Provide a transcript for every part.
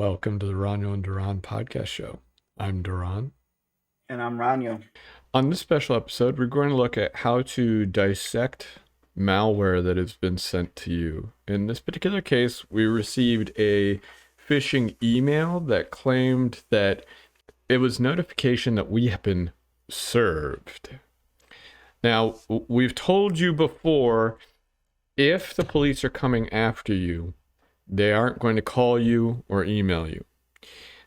Welcome to the Roniel and DaRon podcast show. I'm DaRon. And I'm Roniel. On this special episode, we're going to look at how to dissect malware that has been sent to you. In this particular case, we received a phishing email that claimed that it was notification that we have been served. Now, we've told you before, if the police are coming after you, they aren't going to call you or email you.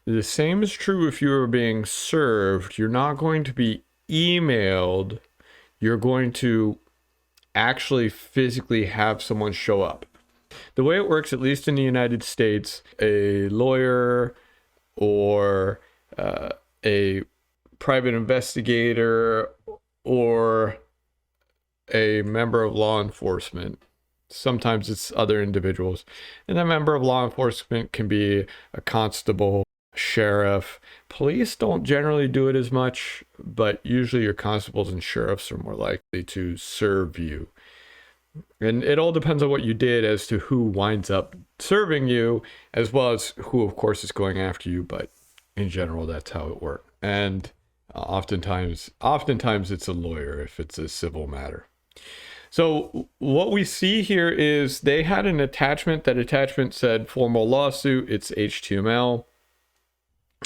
The same is true if you are being served. You're not going to be emailed. You're going to actually physically have someone show up. The way it works, at least in the United States, a lawyer or a private investigator or a member of law enforcement, sometimes it's other individuals, and a member of law enforcement can be a constable, sheriff. Police don't generally do it as much, but usually your constables and sheriffs are more likely to serve you. And it all depends on what you did as to who winds up serving you, as well as who, of course, is going after you. But in general, that's how it works. And oftentimes it's a lawyer if it's a civil matter. So what we see here is they had an attachment. That attachment said formal lawsuit. It's HTML.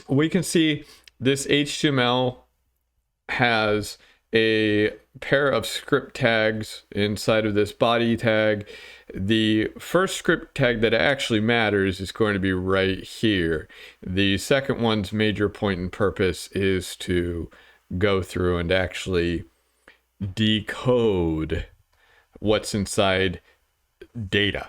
We can see this HTML has a pair of script tags inside of this body tag. The first script tag that actually matters is going to be right here. The second one's major point and purpose is to go through and actually decode what's inside data.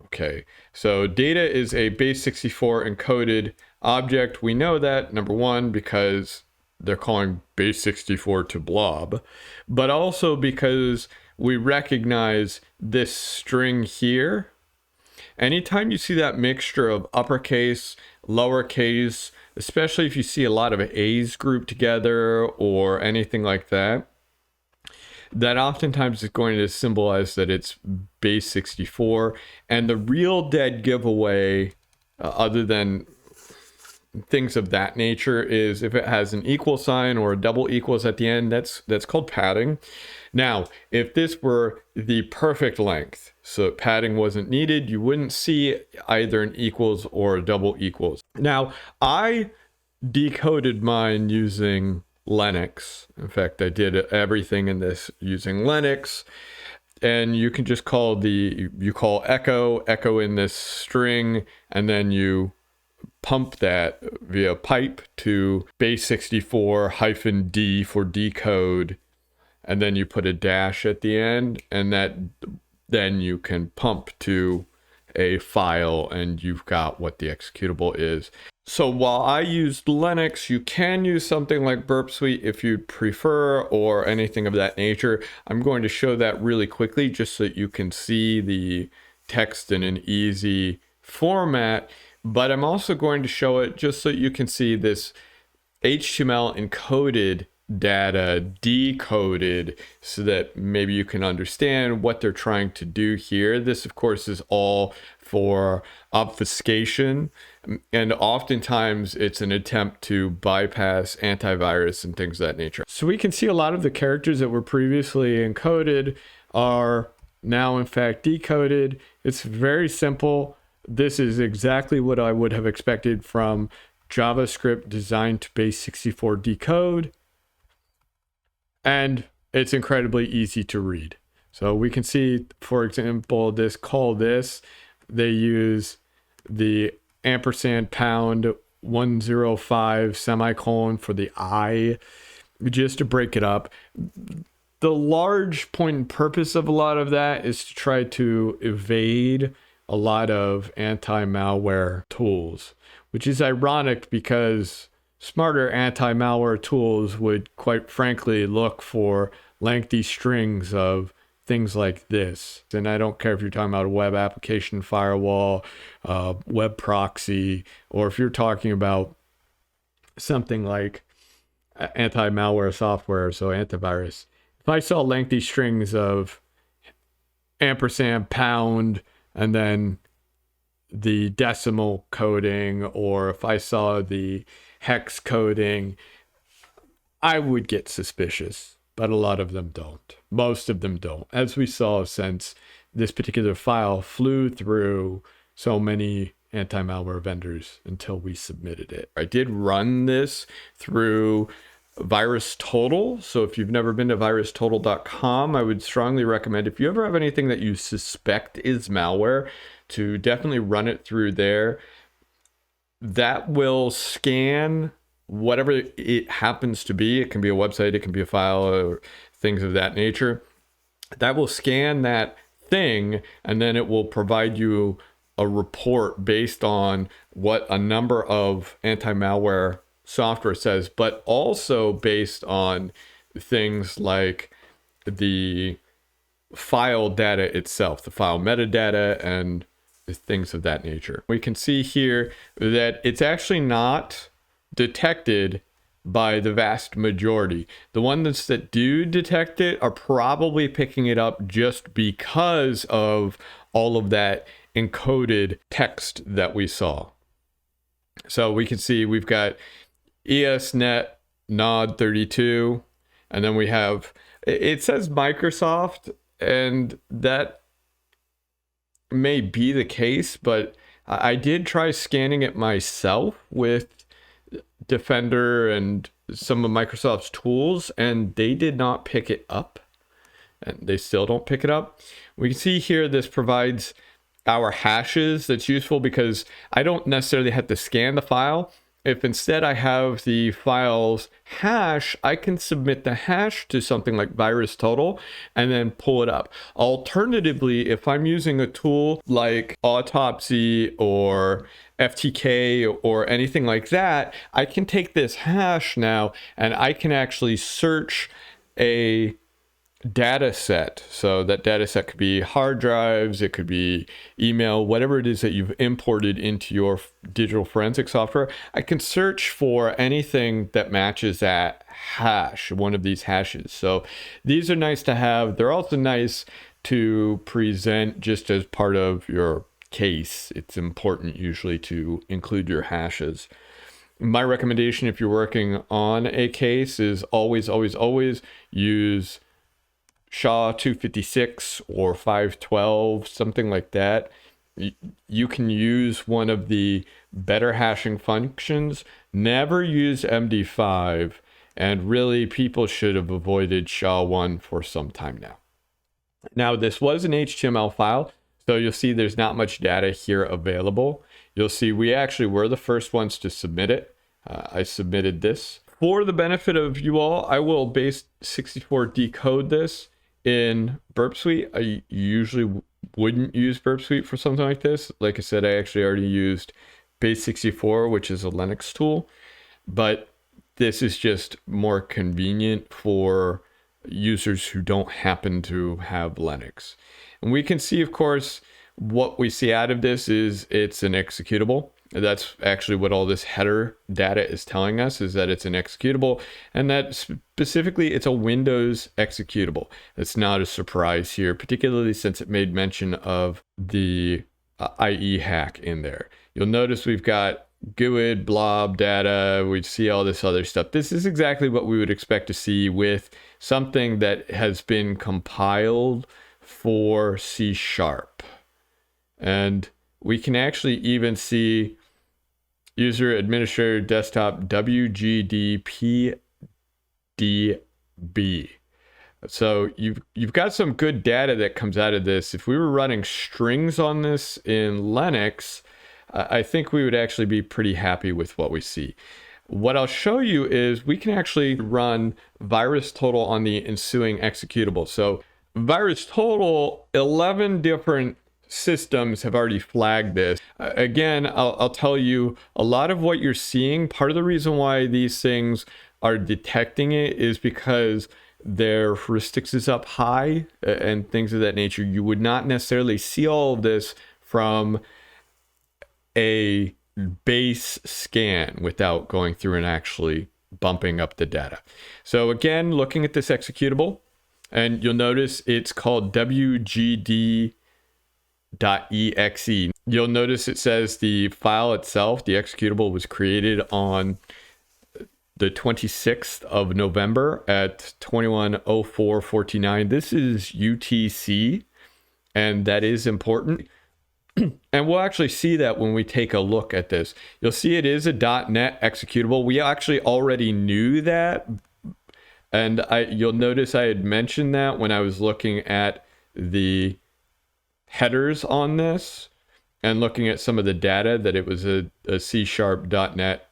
Okay, so data is a base64 encoded object. We know that, number one, because they're calling base64 to blob, but also because we recognize this string here. Anytime you see that mixture of uppercase, lowercase, especially if you see a lot of A's grouped together or anything like that, that oftentimes is going to symbolize that it's base64. And the real dead giveaway, other than things of that nature, is if it has an equal sign or a double equals at the end. That's called padding. Now, if this were the perfect length, so padding wasn't needed, you wouldn't see either an equals or a double equals. Now, I decoded mine using Linux. In fact, I did everything in this using Linux, and you can just call echo in this string, and then you pump that via pipe to base64-d for decode, and then you put a dash at the end, and then you can pump to a file, and you've got what the executable is. So while I used Linux, you can use something like Burp Suite if you'd prefer, or anything of that nature. I'm going to show that really quickly just so that you can see the text in an easy format, but I'm also going to show it just so you can see this HTML encoded data decoded so that maybe you can understand what they're trying to do here. This, of course, is all for obfuscation, and oftentimes it's an attempt to bypass antivirus and things of that nature. So we can see a lot of the characters that were previously encoded are now in fact decoded. It's very simple. This is exactly what I would have expected from JavaScript designed to base64 decode. And it's incredibly easy to read. So we can see, for example, this call this, they use the ampersand pound 105 semicolon for the I, just to break it up. The large point and purpose of a lot of that is to try to evade a lot of anti-malware tools, which is ironic because smarter anti-malware tools would, quite frankly, look for lengthy strings of things like this. And I don't care if you're talking about a web application firewall, web proxy, or if you're talking about something like anti-malware software, so antivirus. If I saw lengthy strings of ampersand pound and then the decimal coding or if I saw the hex coding, I would get suspicious, but a lot of them don't. Most of them don't, as we saw since this particular file flew through so many anti-malware vendors until we submitted it. I did run this through VirusTotal. So if you've never been to virustotal.com, I would strongly recommend, if you ever have anything that you suspect is malware, to definitely run it through there. That will scan whatever it happens to be. It can be a website, it can be a file, or things of that nature. That will scan that thing, and then it will provide you a report based on what a number of anti-malware software says, but also based on things like the file data itself, the file metadata, and things of that nature. We can see here that it's actually not detected by the vast majority. The ones that do detect it are probably picking it up just because of all of that encoded text that we saw. So we can see we've got ESNet nod 32, and then we have, it says Microsoft, and that may be the case, but I did try scanning it myself with Defender and some of Microsoft's tools, and they did not pick it up, and they still don't pick it up. We can see here this provides our hashes. That's useful because I don't necessarily have to scan the file. If instead I have the file's hash, I can submit the hash to something like VirusTotal and then pull it up. Alternatively, if I'm using a tool like Autopsy or FTK or anything like that, I can take this hash now and I can actually search a data set. So that data set could be hard drives, it could be email, whatever it is that you've imported into your digital forensic software. I can search for anything that matches that hash, one of these hashes. So these are nice to have. They're also nice to present just as part of your case. It's important usually to include your hashes. My recommendation if you're working on a case is always use SHA-256 or 512, something like that. You can use one of the better hashing functions. Never use MD5, and really people should have avoided SHA-1 for some time now. Now this was an HTML file, so you'll see there's not much data here available. You'll see we actually were the first ones to submit it. I submitted this. For the benefit of you all, I will base64 decode this in Burp Suite. I usually wouldn't use Burp Suite for something like this. Like I said, I actually already used base64, which is a Linux tool, but this is just more convenient for users who don't happen to have Linux. And we can see, of course, what we see out of this is it's an executable. That's actually what all this header data is telling us, is that it's an executable, and that specifically it's a Windows executable. It's not a surprise here, particularly since it made mention of the IE hack in there. You'll notice we've got GUID, blob data, we see all this other stuff. This is exactly what we would expect to see with something that has been compiled for C#. And we can actually even see user administrator desktop WGDPDB. So you've got some good data that comes out of this. If we were running strings on this in Linux, I think we would actually be pretty happy with what we see. What I'll show you is we can actually run VirusTotal on the ensuing executable. So VirusTotal, 11 different systems have already flagged this. Again, I'll tell you, a lot of what you're seeing, part of the reason why these things are detecting it is because their heuristics is up high and things of that nature. You would not necessarily see all of this from a base scan without going through and actually bumping up the data. So again, looking at this executable, and you'll notice it's called WGD.exe. You'll notice it says the file itself, the executable, was created on the 26th of November at 21:04:49. This is UTC, and that is important. And we'll actually see that when we take a look at this. You'll see it is a .NET executable. We actually already knew that. And you'll notice I had mentioned that when I was looking at the headers on this and looking at some of the data, that it was a C# .NET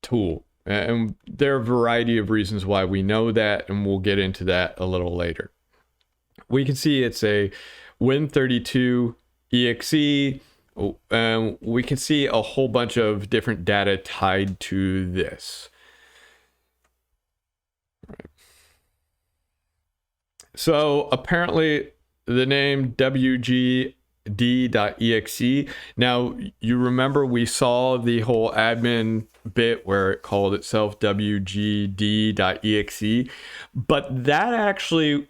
tool. And there are a variety of reasons why we know that, and we'll get into that a little later. We can see it's a Win32 exe. We can see a whole bunch of different data tied to this. Right. So apparently the name wgd.exe. Now, you remember we saw the whole admin bit where it called itself wgd.exe, but that actually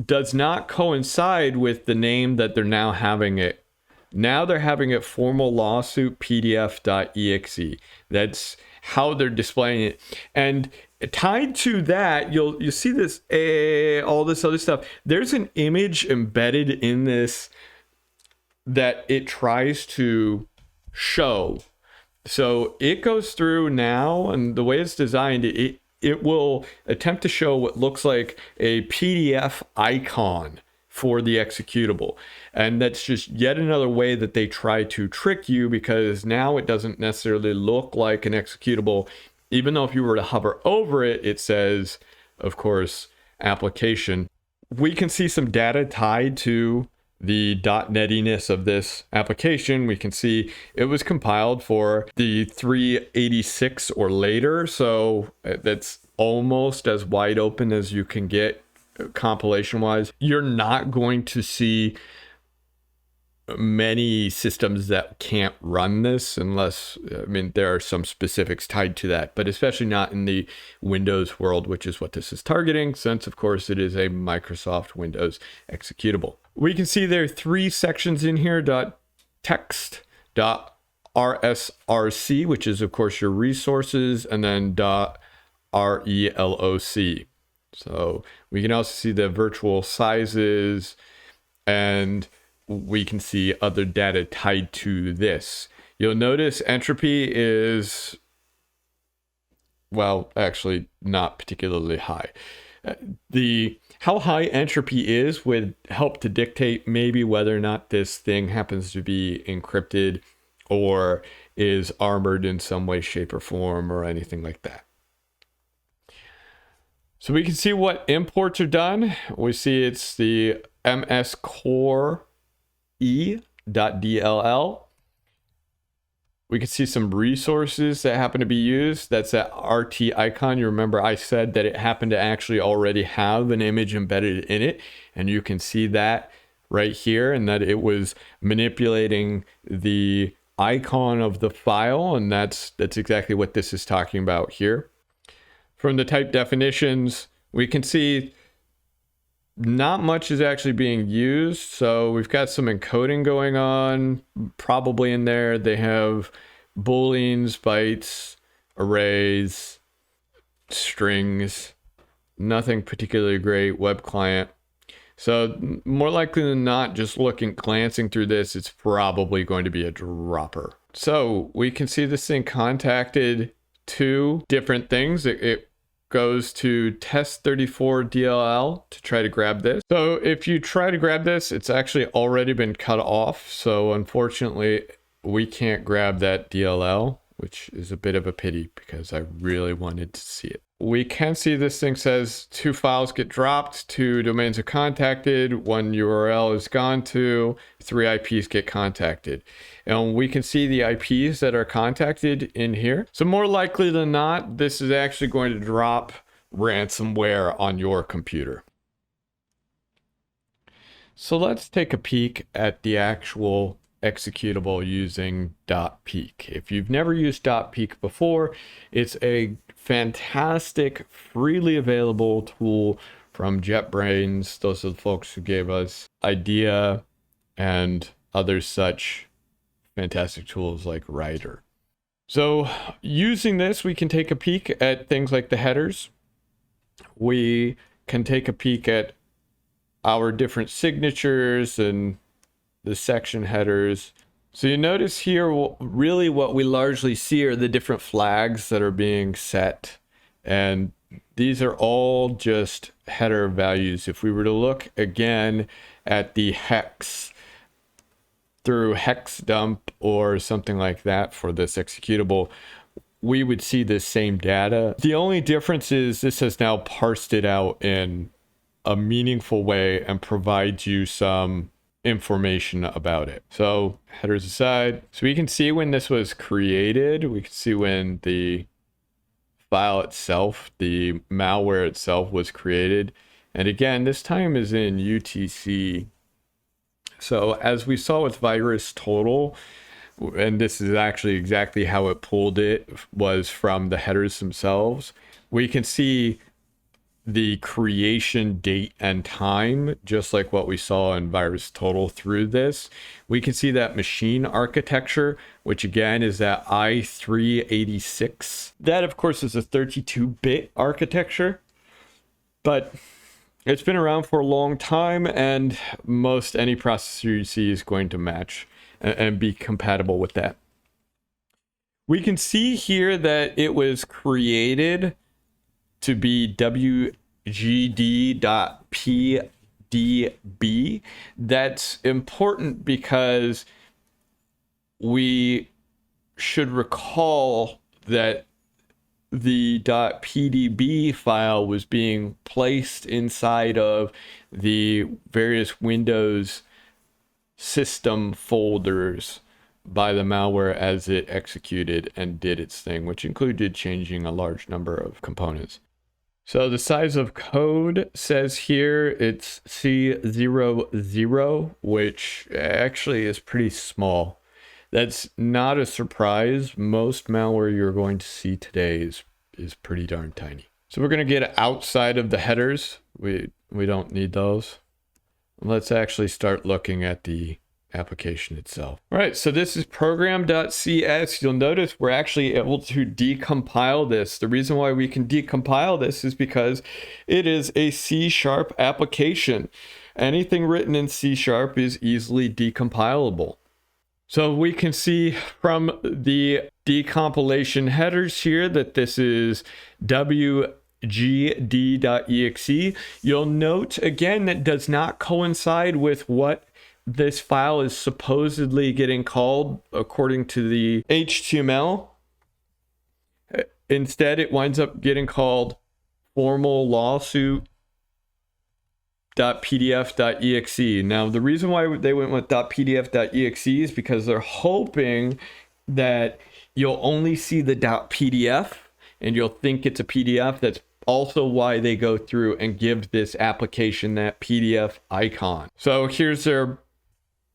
does not coincide with the name that they're now having it. Now they're having it formal lawsuit pdf.exe. That's how they're displaying it. And tied to that, you'll see this, all this other stuff. There's an image embedded in this that it tries to show. So it goes through now, and the way it's designed, it will attempt to show what looks like a PDF icon for the executable. And that's just yet another way that they try to trick you, because now it doesn't necessarily look like an executable. Even though if you were to hover over it, it says, of course, application. We can see some data tied to the .NETiness of this application. We can see it was compiled for the 386 or later, so that's almost as wide open as you can get compilation wise. You're not going to see many systems that can't run this unless, I mean, there are some specifics tied to that, but especially not in the Windows world, which is what this is targeting, since of course it is a Microsoft Windows executable. We can see there are three sections in here: .text, .rsrc, which is of course your resources, and then .reloc. So we can also see the virtual sizes, and we can see other data tied to this. You'll notice entropy is, well, actually not particularly high. How high entropy is would help to dictate maybe whether or not this thing happens to be encrypted or is armored in some way, shape, or form, or anything like that. So we can see what imports are done. We see it's the mscore e.dll. We can see some resources that happen to be used. That's that RT icon. You remember I said that it happened to actually already have an image embedded in it, and you can see that right here, and that it was manipulating the icon of the file, and that's exactly what this is talking about here. From the type definitions, we can see not much is actually being used. So we've got some encoding going on, probably in there. They have booleans, bytes, arrays, strings, nothing particularly great. Web client. So more likely than not, just glancing through this, it's probably going to be a dropper. So we can see this thing contacted two different things. It goes to test34 DLL to try to grab this. So if you try to grab this, it's actually already been cut off. So unfortunately, we can't grab that DLL, which is a bit of a pity because I really wanted to see it. We can see this thing says 2 files get dropped, 2 domains are contacted, 1 URL is gone to, 3 IPs get contacted. And we can see the IPs that are contacted in here. So more likely than not, this is actually going to drop ransomware on your computer. So let's take a peek at the actual executable using dotPeek. If you've never used dotPeek before, it's a fantastic, freely available tool from JetBrains. Those are the folks who gave us idea and other such fantastic tools like Writer. So using this, we can take a peek at things like the headers. We can take a peek at our different signatures and the section headers. So you notice here, really what we largely see are the different flags that are being set. And these are all just header values. If we were to look again at the hex through hex dump or something like that for this executable, we would see this same data. The only difference is this has now parsed it out in a meaningful way and provides you some information about it. So headers aside, so we can see when this was created. We can see when the file itself, the malware itself, was created. And again, this time is in UTC. So as we saw with VirusTotal, and this is actually exactly how it pulled it, was from the headers themselves. We can see the creation date and time, just like what we saw in VirusTotal through this. We can see that machine architecture, which again is that i386. That, of course, is a 32-bit architecture, but it's been around for a long time, and most any processor you see is going to match and be compatible with that. We can see here that it was created to be wgd.pdb. That's important because we should recall that the .pdb file was being placed inside of the various Windows system folders by the malware as it executed and did its thing, which included changing a large number of components. So the size of code says here it's C00, which actually is pretty small. That's not a surprise. Most malware you're going to see today is pretty darn tiny. So we're going to get outside of the headers. We don't need those. Let's actually start looking at the application itself. All right, so this is program.cs. You'll notice we're actually able to decompile this. The reason why we can decompile this is because it is a C# application. Anything written in C# is easily decompilable. So we can see from the decompilation headers here that this is wgd.exe. You'll note again that does not coincide with what this file is supposedly getting called according to the HTML. Instead, it winds up getting called formal lawsuit.pdf.exe. Now, the reason why they went with .pdf.exe is because they're hoping that you'll only see the .pdf and you'll think it's a PDF. That's also why they go through and give this application that PDF icon. So here's their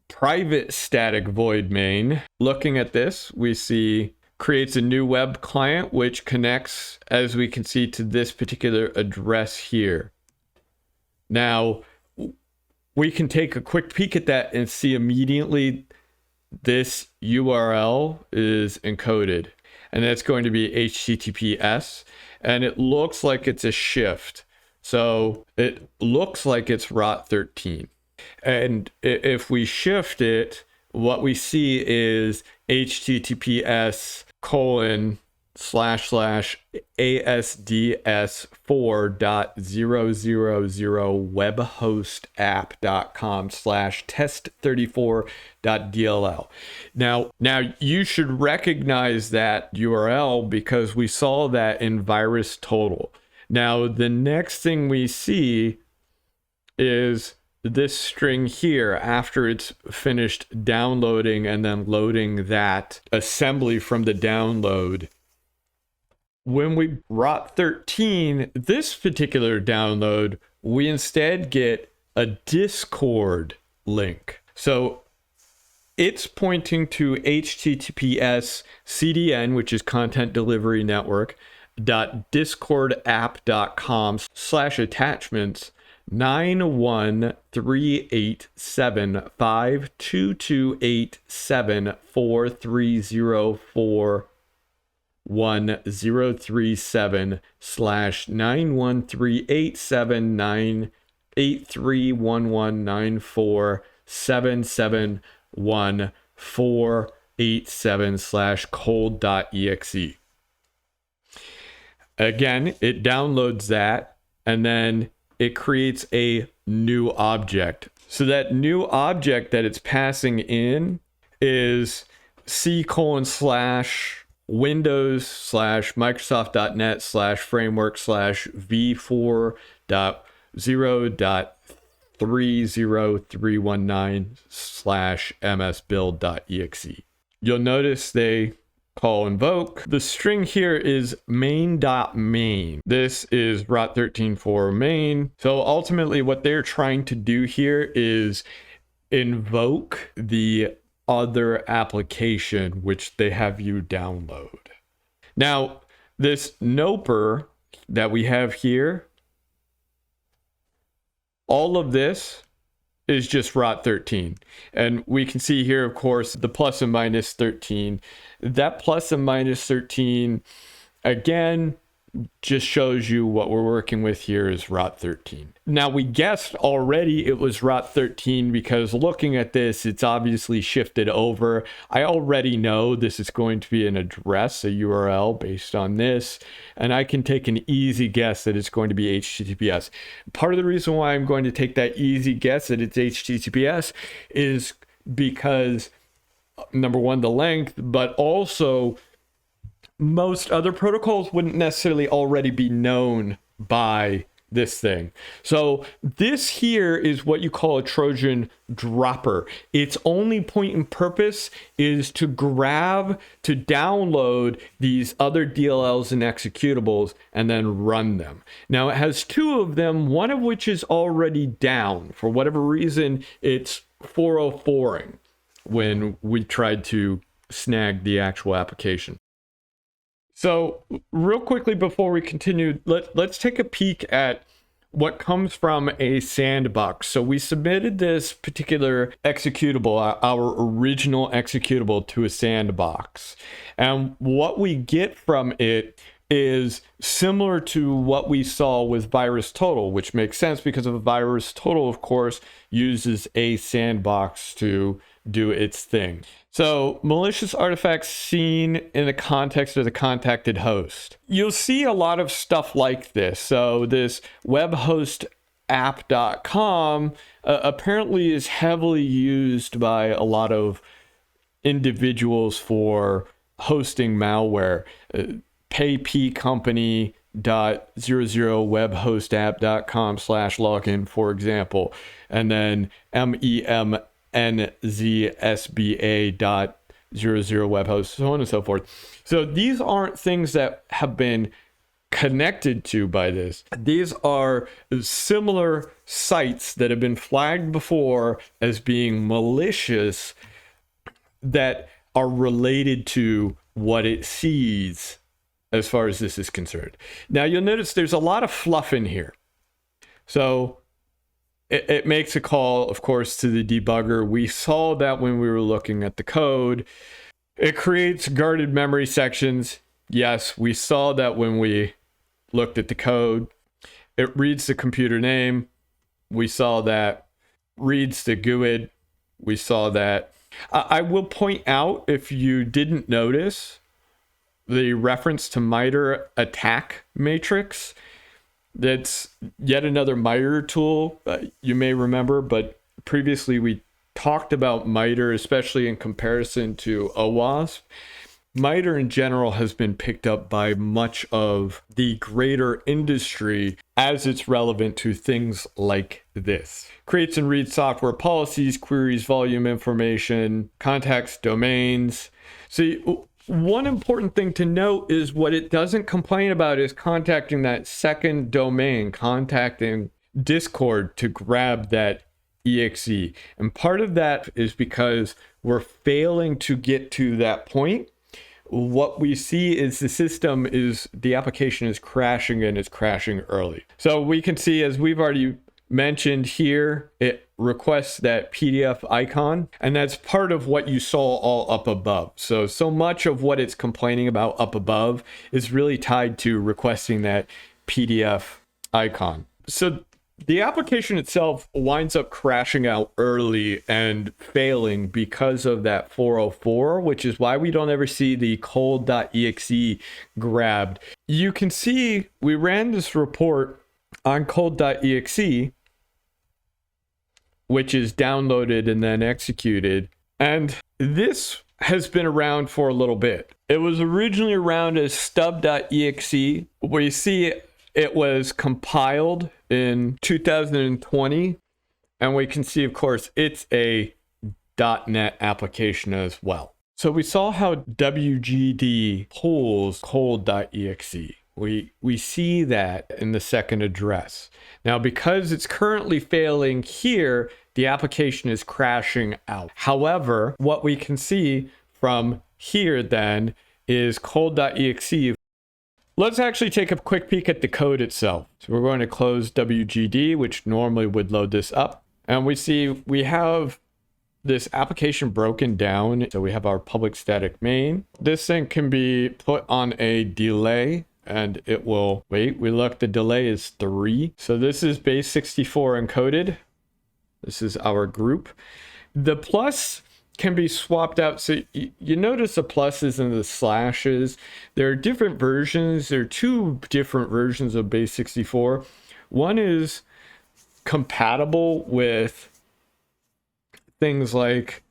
private static void main. Looking at this, we see creates a new web client, which connects, as we can see, to this particular address here. Now, we can take a quick peek at that and see immediately this URL is encoded, and that's going to be HTTPS, and it looks like it's a shift. So it looks like it's ROT13. And if we shift it, what we see is https://asds4.000webhostapp.com/test34.dll. Now you should recognize that URL because we saw that in VirusTotal. Now the next thing we see is this string here after it's finished downloading and then loading that assembly from the download. When we ROT13 this particular download, we instead get a Discord link. So it's pointing to HTTPS CDN, which is Content Delivery Network, .discordapp.com/attachments 1-387-522-87-430-1-037-91387-938-7-938-7/cold.exe. Again, it downloads that, and then it creates a new object. So that new object that it's passing in is c:/windows/microsoft.net/framework/v4.0030319/msbuild.exe. You'll notice they call invoke. The string here is main.main. This is rot13 for main. So ultimately what they're trying to do here is invoke the other application which they have you download. Now, this noper that we have here, all of this is just rot13. And we can see here, of course, the plus and minus 13. That plus and minus 13, again, just shows you what we're working with here is rot13. Now, we guessed already it was rot13 because looking at this, it's obviously shifted over. I already know this is going to be an address, a URL based on this, and I can take an easy guess that it's going to be HTTPS. Part of the reason why I'm going to take that easy guess that it's HTTPS is because, number one, the length, but also most other protocols wouldn't necessarily already be known by this thing. So this here is what you call a Trojan dropper. Its only point and purpose is to download these other DLLs and executables and then run them. Now it has two of them, one of which is already down. For whatever reason, it's 404ing when we tried to snag the actual application. So real quickly before we continue, let's take a peek at what comes from a sandbox. So we submitted this particular executable, our original executable, to a sandbox. And what we get from it is similar to what we saw with VirusTotal, which makes sense because of VirusTotal, of course, uses a sandbox to do its thing. So malicious artifacts seen in the context of the contacted host. You'll see a lot of stuff like this. So this webhostapp.com apparently is heavily used by a lot of individuals for hosting malware. paypcompany.00webhostapp.com/login, for example, and then memnzsba.00webhost, so on and so forth. So these aren't things that have been connected to by this. These are similar sites that have been flagged before as being malicious that are related to what it sees as far as this is concerned. Now you'll notice there's a lot of fluff in here. So it makes a call, of course, to the debugger. We saw that when we were looking at the code. It creates guarded memory sections. Yes, we saw that when we looked at the code. It reads the computer name. We saw that. Reads the GUID. We saw that. I will point out, if you didn't notice, the reference to MITRE attack matrix. That's yet another MITRE tool, you may remember, but previously we talked about MITRE, especially in comparison to OWASP. MITRE in general has been picked up by much of the greater industry as it's relevant to things like this. Creates and reads software policies, queries volume information, contacts domains. See, one important thing to note is what it doesn't complain about is contacting that second domain, contacting Discord to grab that exe. And part of that is because we're failing to get to that point. What we see is the application is crashing and it's crashing early. So we can see, as we've already mentioned here, it requests that PDF icon, and that's part of what you saw all up above. So much of what it's complaining about up above is really tied to requesting that PDF icon. So the application itself winds up crashing out early and failing because of that 404, which is why we don't ever see the cold.exe grabbed. You can see we ran this report on cold.exe, which is downloaded and then executed. And this has been around for a little bit. It was originally around as stub.exe, where you see it was compiled in 2020. And we can see, of course, it's a .NET application as well. So we saw how WGD pulls cold.exe. We see that in the second address. Now, because it's currently failing here, the application is crashing out. However, what we can see from here then is cold.exe. Let's actually take a quick peek at the code itself. So we're going to close WGD, which normally would load this up. And we see we have this application broken down. So we have our public static main. This thing can be put on a delay, and it will wait. We look, the delay is 3. So this is base 64 encoded. This is our group. The plus can be swapped out. So you notice the pluses and the slashes. There are different versions. There are 2 different versions of base 64. One is compatible with things like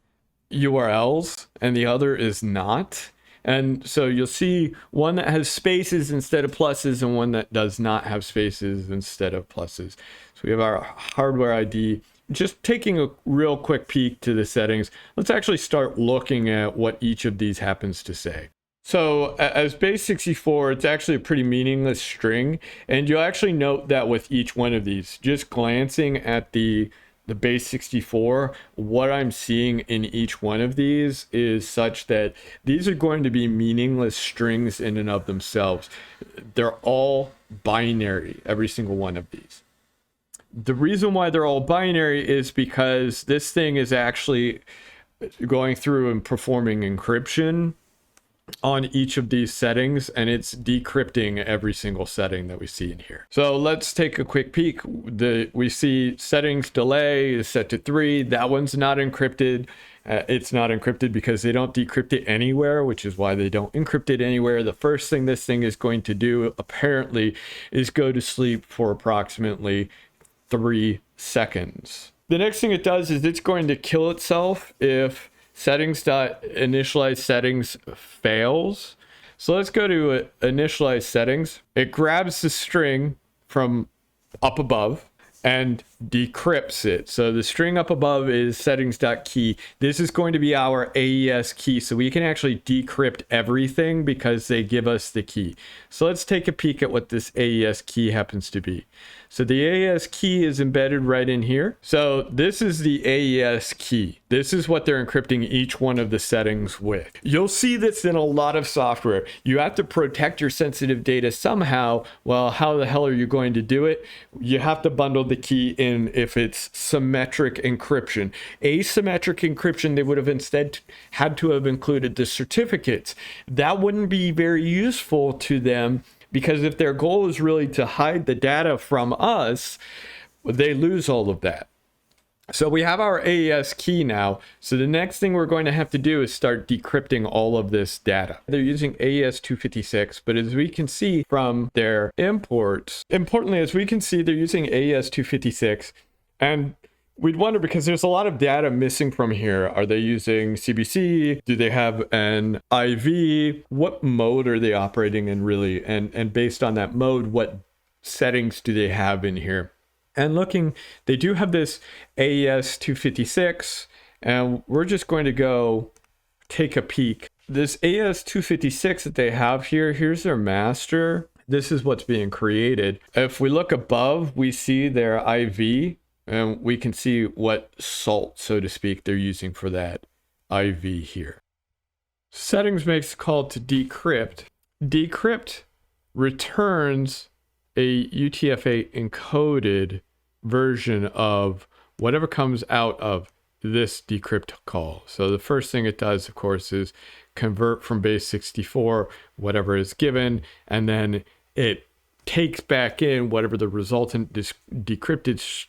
URLs, and the other is not. And so you'll see one that has spaces instead of pluses and one that does not have spaces instead of pluses. So we have our hardware ID. Just taking a real quick peek to the settings, let's actually start looking at what each of these happens to say. So as base 64, it's actually a pretty meaningless string. And you'll actually note that with each one of these, just glancing at the base 64, what I'm seeing in each one of these is such that these are going to be meaningless strings in and of themselves. They're all binary, every single one of these. The reason why they're all binary is because this thing is actually going through and performing encryption on each of these settings, and it's decrypting every single setting that we see in here. So let's take a quick peek. We see settings delay is set to 3. That one's not encrypted. It's not encrypted because they don't decrypt it anywhere, which is why they don't encrypt it anywhere. The first thing this thing is going to do, apparently, is go to sleep for approximately 3 seconds. The next thing it does is it's going to kill itself if settings.initialize settings fails. So let's go to initialize settings. It grabs the string from up above and decrypts it. So the string up above is settings.key. This is going to be our AES key. So we can actually decrypt everything because they give us the key. So let's take a peek at what this AES key happens to be. So the AES key is embedded right in here. So this is the AES key. This is what they're encrypting each one of the settings with. You'll see this in a lot of software. You have to protect your sensitive data somehow. Well, how the hell are you going to do it? You have to bundle the key in if it's symmetric encryption. Asymmetric encryption, they would have instead had to have included the certificates. That wouldn't be very useful to them, because if their goal is really to hide the data from us, they lose all of that. So we have our AES key now. So the next thing we're going to have to do is start decrypting all of this data. They're using AES 256, but as we can see from their imports, importantly, as we can see, they're using AES 256. And we'd wonder, because there's a lot of data missing from here. Are they using CBC? Do they have an IV? What mode are they operating in really? And based on that mode, what settings do they have in here? And looking, they do have this AES 256, and we're just going to go take a peek. This AES 256 that they have here, here's their master. This is what's being created. If we look above, we see their IV, and we can see what salt, so to speak, they're using for that IV here. Settings makes a call to decrypt. Decrypt returns a UTF-8 encoded version of whatever comes out of this decrypt call. So the first thing it does, of course, is convert from base 64, whatever is given, and then it takes back in whatever the resultant decrypted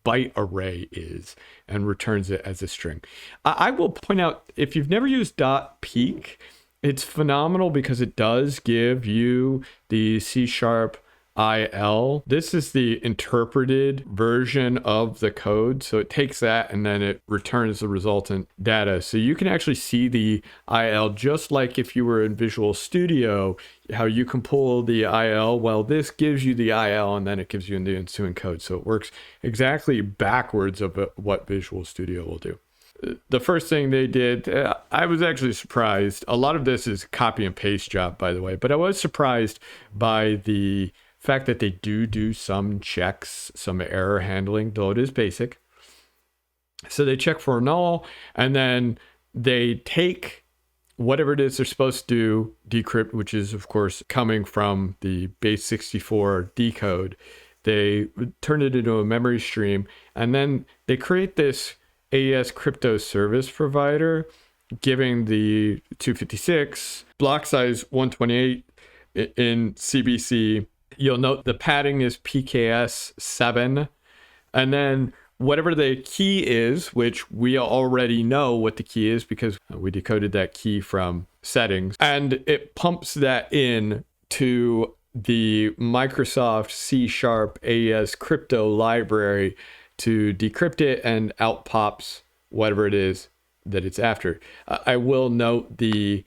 byte array is and returns it as a string. I will point out, if you've never used dotPeek, it's phenomenal because it does give you the C# IL. This is the interpreted version of the code. So it takes that and then it returns the resultant data. So you can actually see the IL just like if you were in Visual Studio, how you can pull the IL. Well, this gives you the IL and then it gives you the ensuing code. So it works exactly backwards of what Visual Studio will do. The first thing they did, I was actually surprised. A lot of this is copy and paste job, by the way, but I was surprised by the fact that they do some checks, some error handling, though it is basic. So they check for null, and then they take whatever it is they're supposed to decrypt, which is, of course, coming from the base 64 decode. They turn it into a memory stream, and then they create this AES crypto service provider, giving the 256, block size 128 in CBC. You'll note the padding is PKS 7. And then whatever the key is, which we already know what the key is because we decoded that key from settings, and it pumps that in to the Microsoft C# AES crypto library to decrypt it, and out pops whatever it is that it's after. I will note the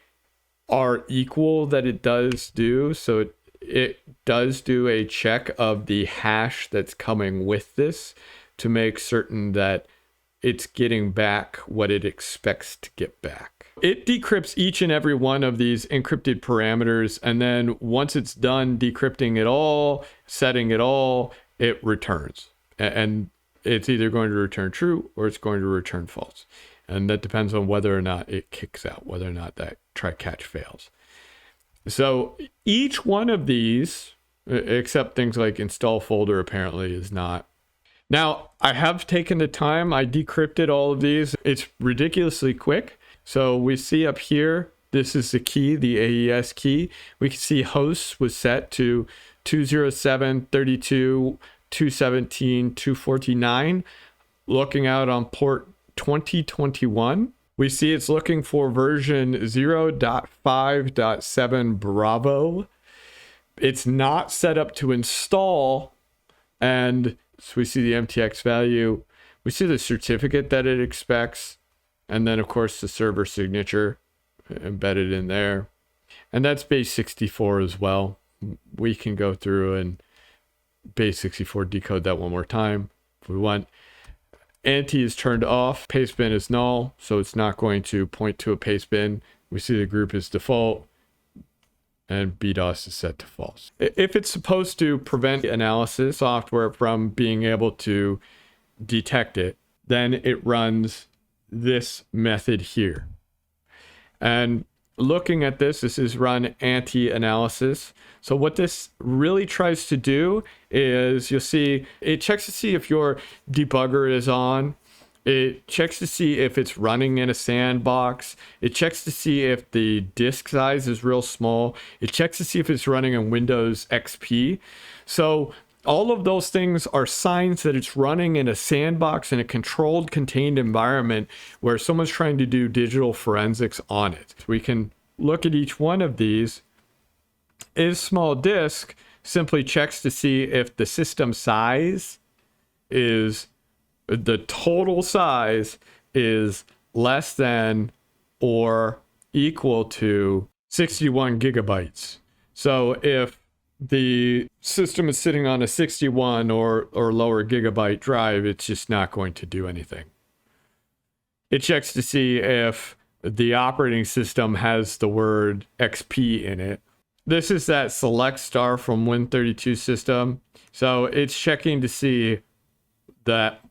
R equal that it does do. So it does do a check of the hash that's coming with this to make certain that it's getting back what it expects to get back. It decrypts each and every one of these encrypted parameters, and then once it's done decrypting it all, setting it all, it returns. And it's either going to return true or it's going to return false. And that depends on whether or not it kicks out, whether or not that try catch fails. So each one of these, except things like install folder, apparently is not. Now, I have taken the time. I decrypted all of these. It's ridiculously quick. So we see up here, this is the key, the AES key. We can see hosts was set to 207.32.217.249. Looking out on port 2021. We see it's looking for version 0.5.7 Bravo. It's not set up to install. And so we see the MTX value. We see the certificate that it expects. And then, of course, the server signature embedded in there. And that's base 64 as well. We can go through and base 64 decode that one more time if we want. Anti is turned off. Pastebin is null, so it's not going to point to a pastebin. We see the group is default, and BDOS is set to false. If it's supposed to prevent analysis software from being able to detect it, then it runs this method here. And looking at this is run anti-analysis. So what this really tries to do is, you'll see, it checks to see if your debugger is on. It checks to see if it's running in a sandbox. It checks to see if the disk size is real small. It checks to see if it's running in Windows XP. So all of those things are signs that it's running in a sandbox in a controlled, contained environment where someone's trying to do digital forensics on it. We can look at each one of these. Is small disk simply checks to see if the system size is, the total size is less than or equal to 61 gigabytes. So if the system is sitting on a 61 or lower gigabyte drive, it's just not going to do anything. It checks to see if the operating system has the word XP in it. This is that select star from Win32 system. So it's checking to see that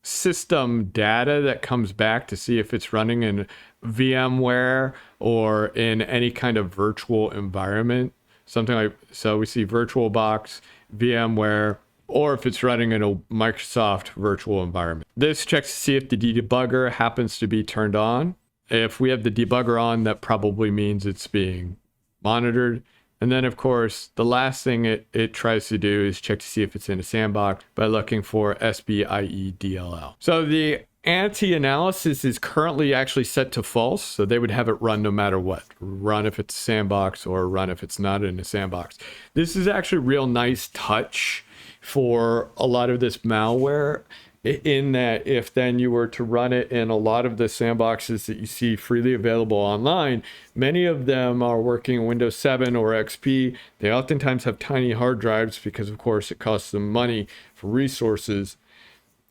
system data that comes back to see if it's running in VMware or in any kind of virtual environment. Something like, so we see VirtualBox, VMware, or if it's running in a Microsoft virtual environment. This checks to see if the debugger happens to be turned on. If we have the debugger on, that probably means it's being monitored. And then, of course, the last thing it tries to do is check to see if it's in a sandbox by looking for SBIE-DLL. So the anti-analysis is currently actually set to false, so they would have it run no matter what. Run if it's a sandbox or run if it's not in a sandbox. This is actually a real nice touch for a lot of this malware, in that if then you were to run it in a lot of the sandboxes that you see freely available online, many of them are working in Windows 7 or XP. They oftentimes have tiny hard drives because, of course, it costs them money for resources.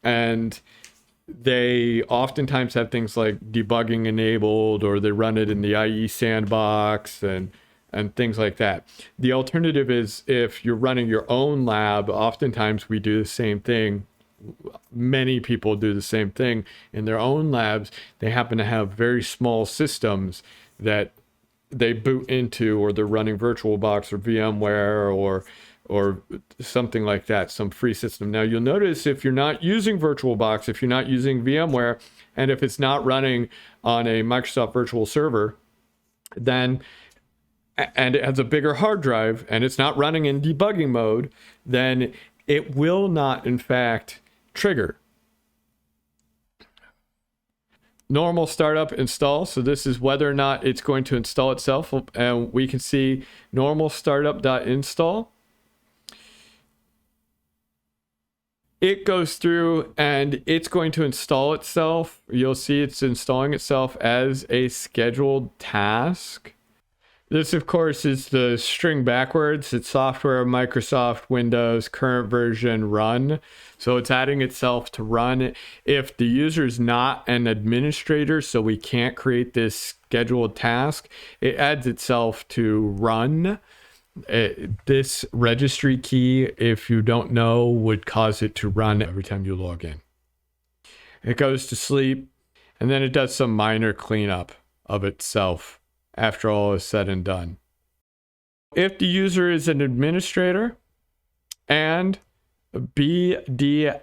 And they oftentimes have things like debugging enabled, or they run it in the IE sandbox and things like that. The alternative is if you're running your own lab, oftentimes we do the same thing. Many people do the same thing in their own labs. They happen to have very small systems that they boot into, or they're running VirtualBox or VMware or something like that, some free system. Now you'll notice if you're not using VirtualBox, if you're not using VMware, and if it's not running on a Microsoft virtual server, then and it has a bigger hard drive and it's not running in debugging mode, then it will not, in fact, trigger. Normal startup install. So this is whether or not it's going to install itself. And we can see normal startup.install. It goes through and it's going to install itself. You'll see it's installing itself as a scheduled task. This, of course, is the string backwards. It's software, Microsoft, Windows, current version, run. So it's adding itself to run. If the user is not an administrator, so we can't create this scheduled task, it adds itself to run. This registry key, if you don't know, would cause it to run every time you log in. It goes to sleep, and then it does some minor cleanup of itself after all is said and done. If the user is an administrator and BDOS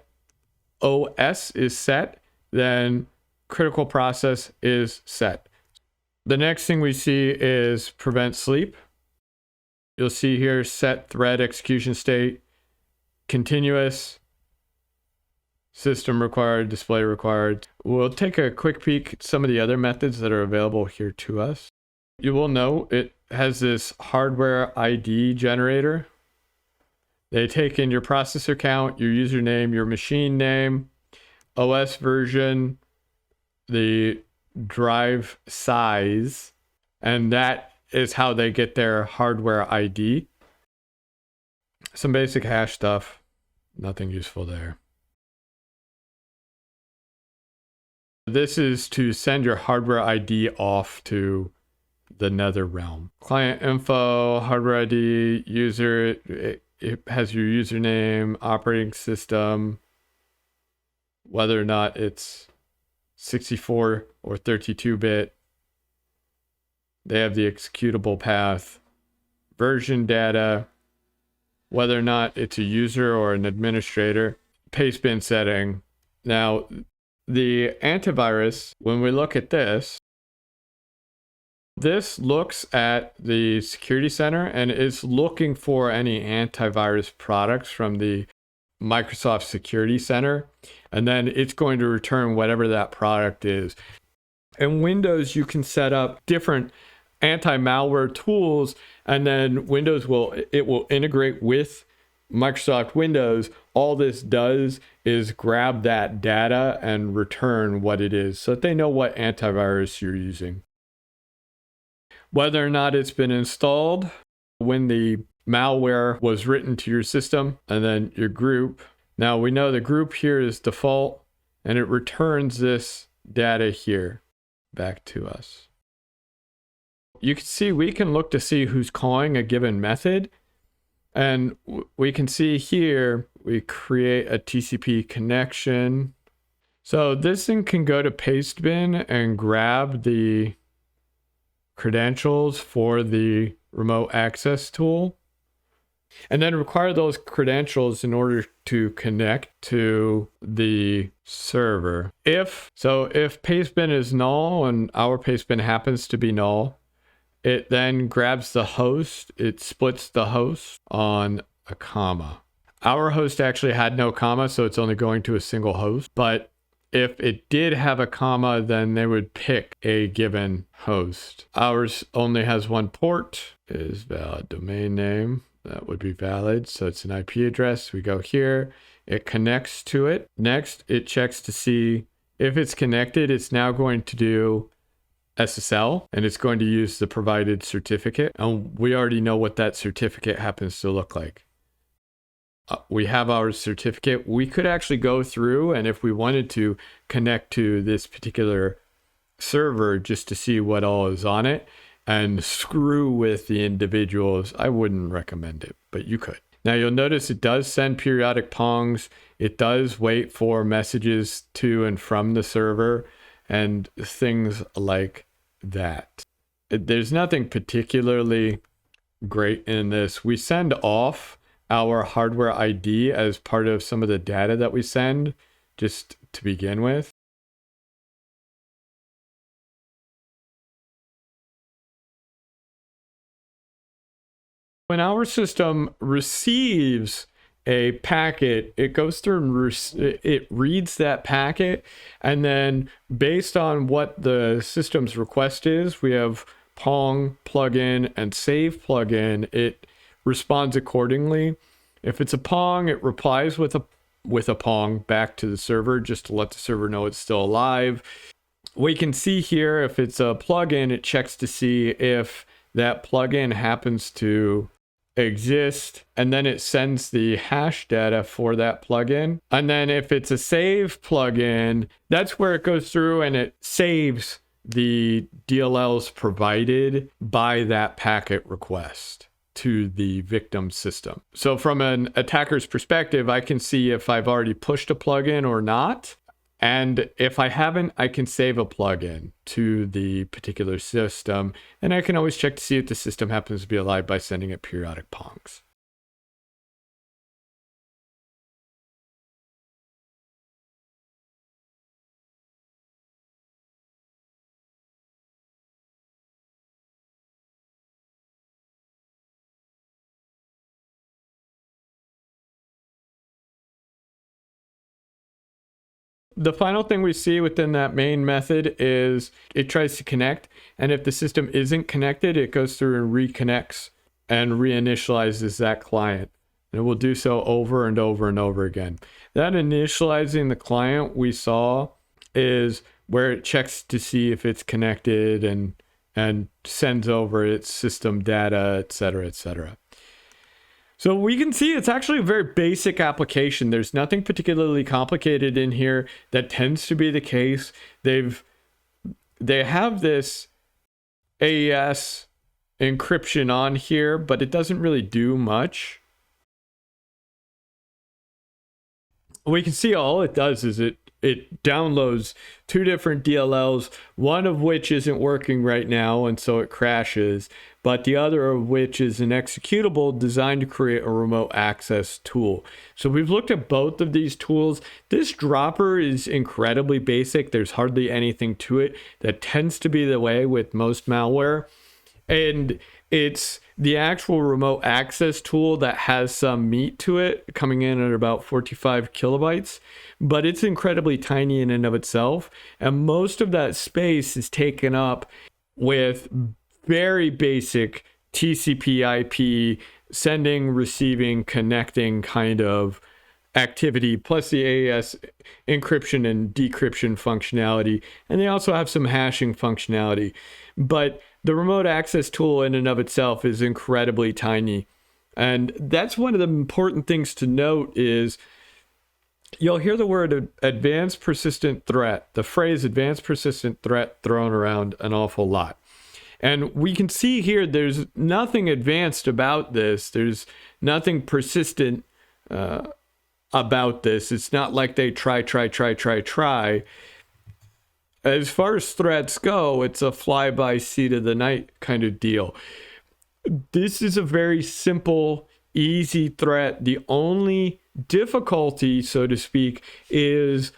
is set, then critical process is set. The next thing we see is prevent sleep. You'll see here set thread execution state, continuous, system required, display required. We'll take a quick peek at some of the other methods that are available here to us. You will note it has this hardware ID generator. They take in your processor count, your username, your machine name, OS version, the drive size, and that is how they get their hardware ID. Some basic hash stuff, nothing useful there. This is to send your hardware ID off to the nether realm. Client info, hardware ID, user, it has your username, operating system, whether or not it's 64 or 32-bit. They have the executable path, version data, whether or not it's a user or an administrator, paste bin setting. Now, the antivirus, when we look at this looks at the security center and is looking for any antivirus products from the Microsoft Security Center, and then it's going to return whatever that product is. In Windows, you can set up different anti-malware tools, and then Windows will integrate with Microsoft Windows. All this does is grab that data and return what it is, so that they know what antivirus you're using. Whether or not it's been installed, when the malware was written to your system, and then your group. Now we know the group here is default, and it returns this data here back to us. You can see we can look to see who's calling a given method, and we can see here we create a TCP connection. So this thing can go to pastebin and grab the credentials for the remote access tool. and then require those credentials in order to connect to the server. If pastebin is null and our pastebin happens to be null, it then grabs the host, it splits the host on a comma. Our host actually had no comma, so it's only going to a single host, but if it did have a comma, then they would pick a given host. Ours only has one port, is valid domain name. That would be valid. So it's an IP address. We go here, it connects to it. Next, it checks to see if it's connected. It's now going to do SSL, and it's going to use the provided certificate. And we already know what that certificate happens to look like. We have our certificate. We could actually go through, and if we wanted to, connect to this particular server just to see what all is on it and screw with the individuals. I wouldn't recommend it, but you could. Now you'll notice it does send periodic pongs. It does wait for messages to and from the server and things like that. There's nothing particularly great in this. We send off our hardware ID as part of some of the data that we send, just to begin with. When our system receives a packet, it goes through and it reads that packet, and then based on what the system's request is, we have Pong plugin and save plugin. It responds accordingly. If it's a Pong, it replies with a Pong back to the server just to let the server know it's still alive. We can see here if it's a plugin, it checks to see if that plugin happens to exist, and then it sends the hash data for that plugin. And then if it's a save plugin, that's where it goes through and it saves the DLLs provided by that packet request to the victim system. So from an attacker's perspective, I can see if I've already pushed a plugin or not. And if I haven't, I can save a plugin to the particular system. And I can always check to see if the system happens to be alive by sending it periodic pongs. The final thing we see within that main method is it tries to connect, and if the system isn't connected, it goes through and reconnects and reinitializes that client. And it will do so over and over and over again. That initializing the client we saw is where it checks to see if it's connected and sends over its system data, etc., etc. So we can see it's actually a very basic application. There's nothing particularly complicated in here. That tends to be the case. They have this AES encryption on here, but it doesn't really do much. We can see all it does is it downloads two different DLLs, one of which isn't working right now, and so it crashes, but the other of which is an executable designed to create a remote access tool. So we've looked at both of these tools. This dropper is incredibly basic. There's hardly anything to it. That tends to be the way with most malware. And it's the actual remote access tool that has some meat to it, coming in at about 45 kilobytes, but it's incredibly tiny in and of itself. And most of that space is taken up with very basic TCP/IP sending, receiving, connecting kind of activity, plus the AES encryption and decryption functionality. And they also have some hashing functionality. But the remote access tool in and of itself is incredibly tiny. And that's one of the important things to note is you'll hear the word advanced persistent threat, the phrase advanced persistent threat thrown around an awful lot. And we can see here there's nothing advanced about this. There's nothing persistent about this. It's not like they try. As far as threats go, it's a fly-by seat of the night kind of deal. This is a very simple, easy threat. The only difficulty, so to speak, is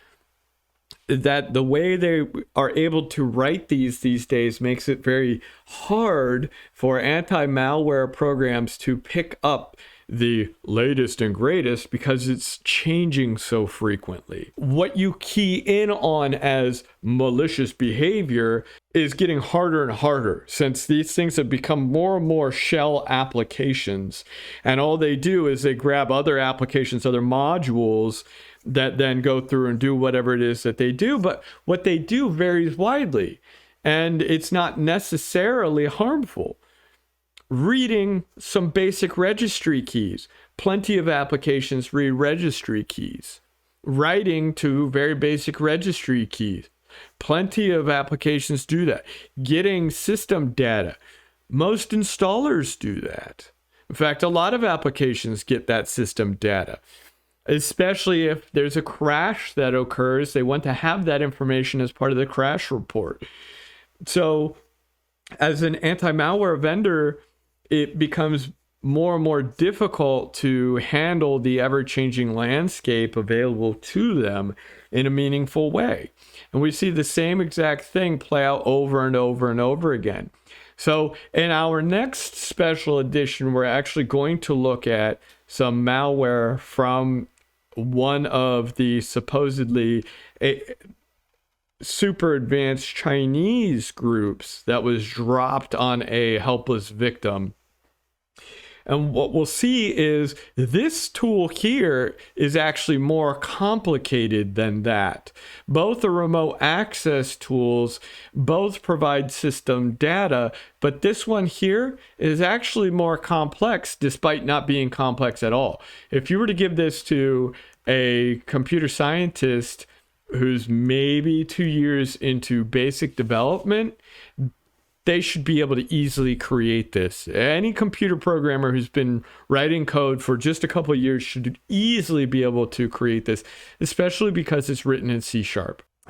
that the way they are able to write these days makes it very hard for anti-malware programs to pick up the latest and greatest because it's changing so frequently. What you key in on as malicious behavior is getting harder and harder since these things have become more and more shell applications, and all they do is they grab other applications, other modules that then go through and do whatever it is that they do. But what they do varies widely, and it's not necessarily harmful. Reading some basic registry keys. Plenty of applications read registry keys. Writing to very basic registry keys. Plenty of applications do that. Getting system data. Most installers do that. In fact, a lot of applications get that system data. Especially if there's a crash that occurs, they want to have that information as part of the crash report. So as an anti-malware vendor, it becomes more and more difficult to handle the ever-changing landscape available to them in a meaningful way. And we see the same exact thing play out over and over and over again. So in our next special edition, we're actually going to look at some malware from one of the supposedly super advanced Chinese groups that was dropped on a helpless victim. And what we'll see is this tool here is actually more complicated than that. Both the remote access tools, both provide system data, but this one here is actually more complex despite not being complex at all. If you were to give this to a computer scientist who's maybe 2 years into basic development, they should be able to easily create this. Any computer programmer who's been writing code for just a couple of years should easily be able to create this, especially because it's written in C#.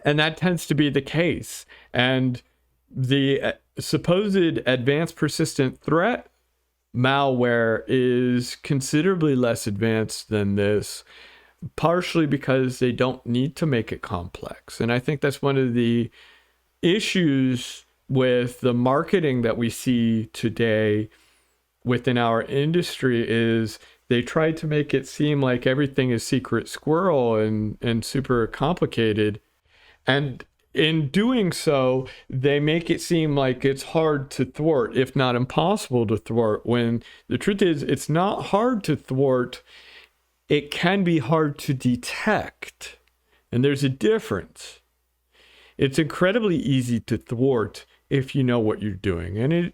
And that tends to be the case. And the supposed advanced persistent threat malware is considerably less advanced than this, partially because they don't need to make it complex. And I think that's one of the issues with the marketing that we see today within our industry is they try to make it seem like everything is secret squirrel and super complicated. And in doing so, they make it seem like it's hard to thwart, if not impossible to thwart, when the truth is it's not hard to thwart. It can be hard to detect. And there's a difference. It's incredibly easy to thwart if you know what you're doing. And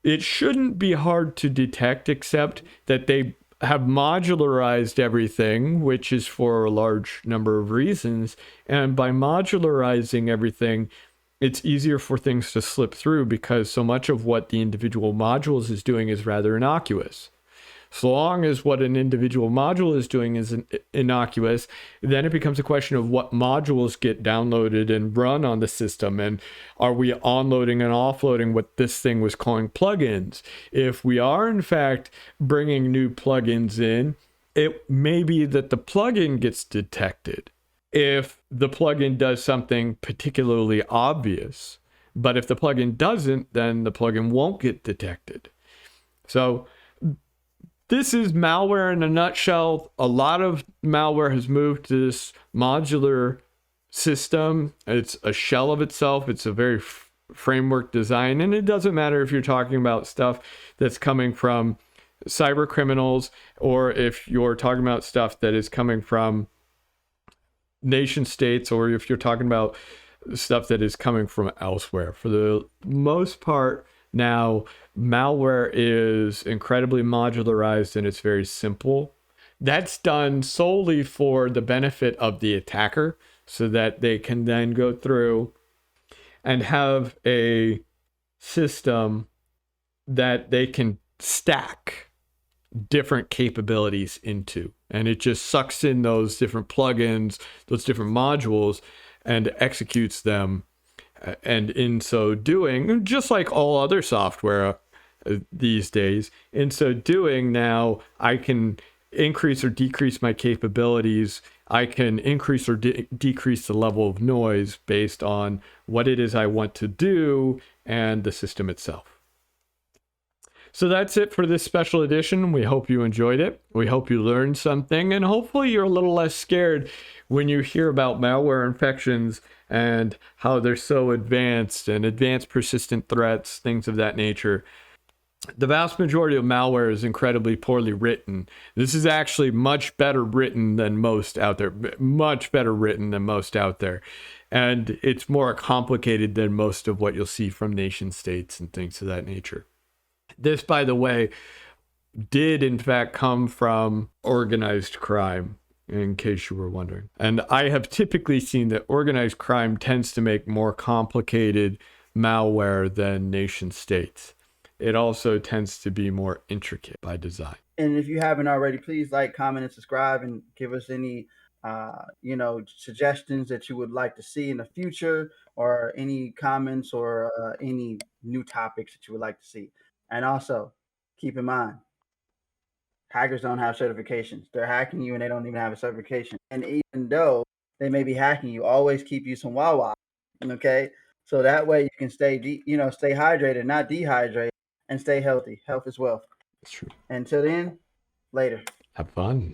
it shouldn't be hard to detect, except that they have modularized everything, which is for a large number of reasons. And by modularizing everything, it's easier for things to slip through because so much of what the individual modules is doing is rather innocuous. So long as what an individual module is doing is innocuous, then it becomes a question of what modules get downloaded and run on the system. And are we onloading and offloading what this thing was calling plugins? If we are, in fact, bringing new plugins in, it may be that the plugin gets detected if the plugin does something particularly obvious. But if the plugin doesn't, then the plugin won't get detected. So this is malware in a nutshell. A lot of malware has moved to this modular system. It's a shell of itself. It's a very framework design. And it doesn't matter if you're talking about stuff that's coming from cyber criminals or if you're talking about stuff that is coming from nation states or if you're talking about stuff that is coming from elsewhere. For the most part, now, malware is incredibly modularized and it's very simple. That's done solely for the benefit of the attacker so that they can then go through and have a system that they can stack different capabilities into. And it just sucks in those different plugins, those different modules, and executes them. And in so doing, just like all other software, these days. In so doing, now I can increase or decrease my capabilities. I can increase or decrease the level of noise based on what it is I want to do and the system itself. So that's it for this special edition. We hope you enjoyed it. We hope you learned something, and hopefully you're a little less scared when you hear about malware infections and how they're so advanced and advanced persistent threats, things of that nature. The vast majority of malware is incredibly poorly written. This is actually much better written than most out there, much better written than most out there. And it's more complicated than most of what you'll see from nation states and things of that nature. This, by the way, did in fact come from organized crime, in case you were wondering. And I have typically seen that organized crime tends to make more complicated malware than nation states. It also tends to be more intricate by design. And if you haven't already, please like, comment, and subscribe, and give us any suggestions that you would like to see in the future, or any comments or any new topics that you would like to see. And also, keep in mind, hackers don't have certifications. They're hacking you and they don't even have a certification. And even though they may be hacking you, always keep you some Wawa, okay? So that way you can stay hydrated, not dehydrated, and stay healthy. Health is wealth. That's true. Until then, later. Have fun.